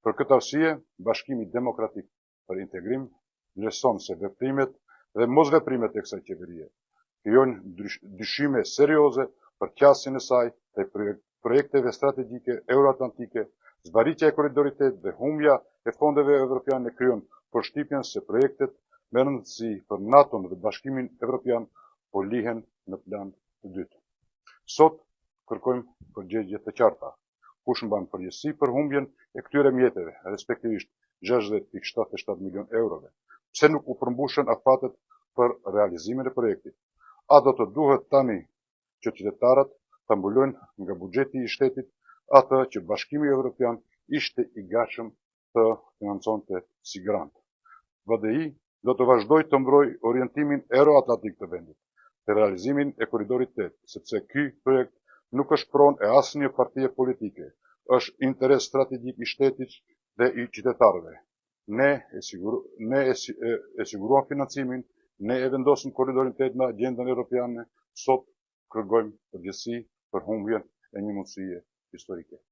Për këtë arsye, Bashkimi Demokratik për Integrim vlerëson se veprimet dhe mosveprimet e kësaj qeverie krijojnë dyshime serioze për qasjen e saj të projekteve strategjike euroatlantike, zbaritja e korridorit dhe humbja e fondeve evropiane krijon përshtypjen se projektet me rëndësi për NATO-n dhe Bashkimin Evropian po lihen në plan të dytë. Sot kërkojmë përgjigje të qarta. Kush mban përgjegjësi për humbjen e këtyre mjeteve, respektivisht 60,77 milion eurove? Pse nuk u përmbushën afatet për realizimin e projektit? A do të duhet tani që qytetarët ta mbulojnë nga buxheti i shtetit atë që Bashkimi Evropian ishte i gatshëm të financonte si grant? BDI do të vazhdojë të mbrojë orientimin euroatlantik të vendit të realizimin e korridorit 8, sepse ky projekt nuk është pronë e asnjë partie politike, është interes strategjik i shtetit dhe i qytetarëve. Ne e siguruam financimin, ne e vendosëm korridorin 8 në agendën europiane, sot kërkojmë përgjegjësi për humbjen e një mundësie historike.